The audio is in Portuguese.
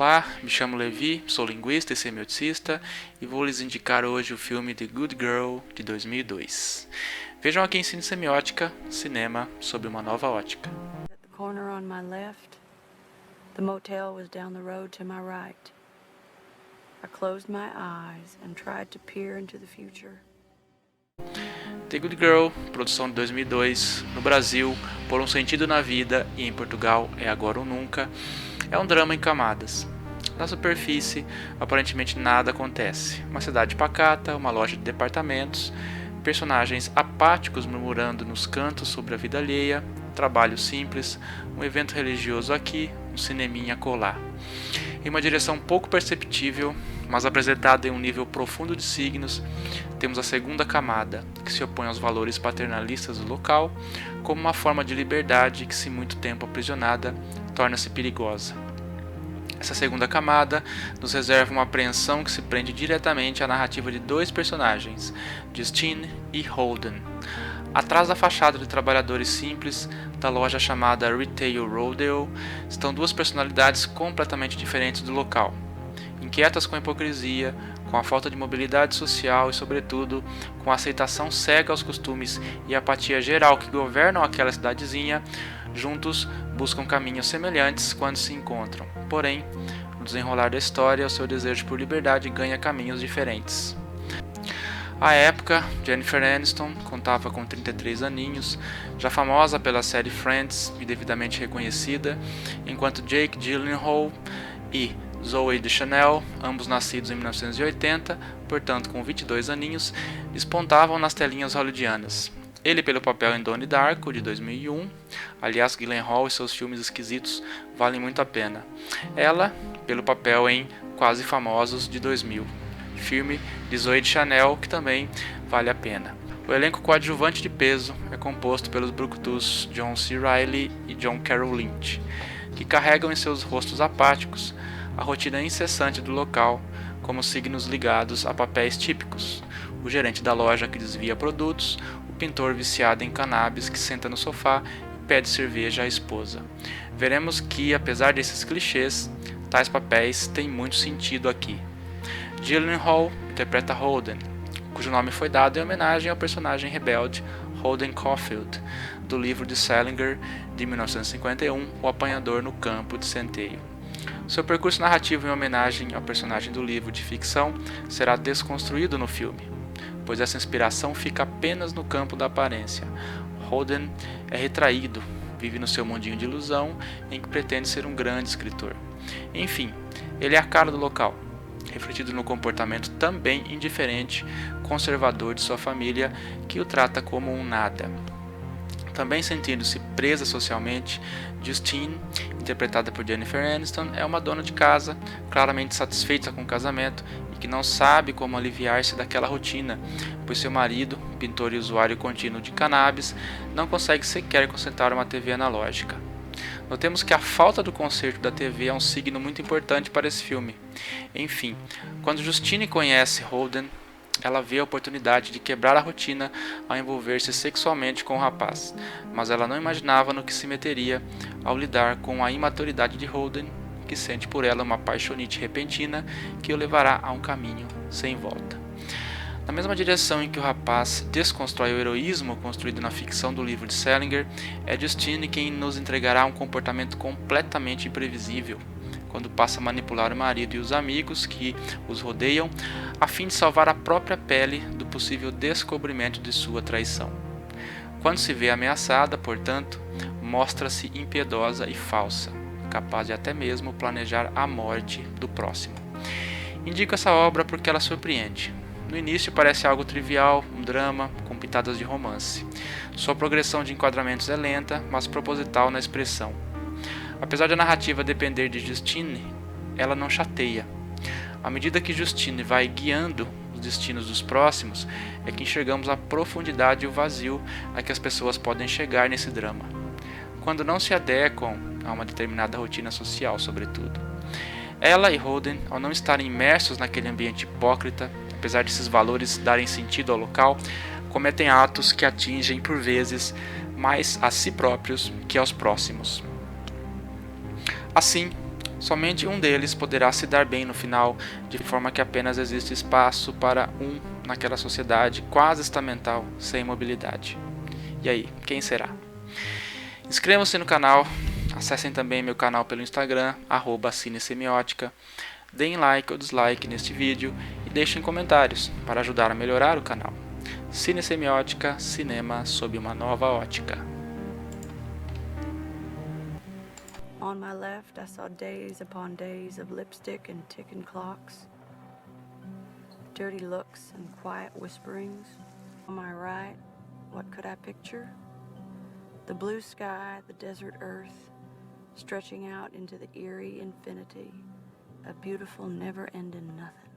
Olá, me chamo Levi, sou linguista e semioticista e vou lhes indicar hoje o filme The Good Girl de 2002. Vejam aqui em Cine Semiótica, cinema sob uma nova ótica. At the corner on my left, the motel was down the road to my right. I closed my eyes and tried to peer into the future. The Good Girl, produção de 2002, no Brasil, Por um Sentido na Vida e em Portugal, É Agora ou Nunca, é um drama em camadas. Na superfície, aparentemente nada acontece. Uma cidade pacata, uma loja de departamentos, personagens apáticos murmurando nos cantos sobre a vida alheia, trabalho simples, um evento religioso aqui, um cineminha colar. Em uma direção pouco perceptível, mas apresentada em um nível profundo de signos, temos a segunda camada, que se opõe aos valores paternalistas do local, como uma forma de liberdade que, se muito tempo aprisionada, torna-se perigosa. Essa segunda camada nos reserva uma apreensão que se prende diretamente à narrativa de dois personagens, Justine e Holden. Atrás da fachada de trabalhadores simples da loja chamada Retail Rodeo estão duas personalidades completamente diferentes do local. Inquietas com a hipocrisia, com a falta de mobilidade social e, sobretudo, com a aceitação cega aos costumes e a apatia geral que governam aquela cidadezinha, juntos buscam caminhos semelhantes quando se encontram. Porém, no desenrolar da história, o seu desejo por liberdade ganha caminhos diferentes. À época, Jennifer Aniston contava com 33 aninhos, já famosa pela série Friends e devidamente reconhecida, enquanto Jake Gyllenhaal e Zooey Deschanel, ambos nascidos em 1980, portanto com 22 aninhos, despontavam nas telinhas hollywoodianas. Ele pelo papel em Donnie Darko, de 2001, aliás, Gyllenhaal e seus filmes esquisitos valem muito a pena. Ela pelo papel em Quase Famosos, de 2000, filme de Zooey Deschanel, que também vale a pena. O elenco coadjuvante de peso é composto pelos brucutus John C. Reilly e John Carroll Lynch, que carregam em seus rostos apáticos a rotina incessante do local, como signos ligados a papéis típicos: o gerente da loja que desvia produtos, o pintor viciado em cannabis que senta no sofá e pede cerveja à esposa. Veremos que, apesar desses clichês, tais papéis têm muito sentido aqui. Gyllenhaal interpreta Holden, cujo nome foi dado em homenagem ao personagem rebelde Holden Caulfield, do livro de Salinger de 1951, O Apanhador no Campo de Centeio. Seu percurso narrativo em homenagem ao personagem do livro de ficção será desconstruído no filme, pois essa inspiração fica apenas no campo da aparência. Holden é retraído, vive no seu mundinho de ilusão em que pretende ser um grande escritor. Enfim, ele é a cara do local, refletido no comportamento também indiferente, conservador de sua família, que o trata como um nada. Também sentindo-se presa socialmente, Justine, interpretada por Jennifer Aniston, é uma dona de casa, claramente satisfeita com o casamento e que não sabe como aliviar-se daquela rotina, pois seu marido, pintor e usuário contínuo de cannabis, não consegue sequer consertar uma TV analógica. Notemos que a falta do conserto da TV é um signo muito importante para esse filme. Enfim, quando Justine conhece Holden, ela vê a oportunidade de quebrar a rotina ao envolver-se sexualmente com o rapaz, mas ela não imaginava no que se meteria ao lidar com a imaturidade de Holden, que sente por ela uma paixonite repentina que o levará a um caminho sem volta. Na mesma direção em que o rapaz desconstrói o heroísmo construído na ficção do livro de Salinger, é Justine quem nos entregará um comportamento completamente imprevisível, quando passa a manipular o marido e os amigos que os rodeiam, a fim de salvar a própria pele do possível descobrimento de sua traição. Quando se vê ameaçada, portanto, mostra-se impiedosa e falsa, capaz de até mesmo planejar a morte do próximo. Indico essa obra porque ela surpreende. No início parece algo trivial, um drama com pitadas de romance. Sua progressão de enquadramentos é lenta, mas proposital na expressão. Apesar da narrativa depender de Justine, ela não chateia. À medida que Justine vai guiando os destinos dos próximos, é que enxergamos a profundidade e o vazio a que as pessoas podem chegar nesse drama, quando não se adequam a uma determinada rotina social, sobretudo. Ela e Holden, ao não estarem imersos naquele ambiente hipócrita, apesar desses valores darem sentido ao local, cometem atos que atingem, por vezes, mais a si próprios que aos próximos. Assim, Somente um deles poderá se dar bem no final, de forma que apenas existe espaço para um naquela sociedade quase estamental, sem mobilidade. E aí, quem será? Inscrevam-se no canal, acessem também meu canal pelo Instagram, @cinesemiótica, deem like ou dislike neste vídeo e deixem comentários para ajudar a melhorar o canal. Cinesemiótica, cinema sob uma nova ótica. On my left, I saw days upon days of lipstick and ticking clocks, dirty looks and quiet whisperings. On my right, what could I picture? The blue sky, the desert earth, stretching out into the eerie infinity, a beautiful, never-ending nothing.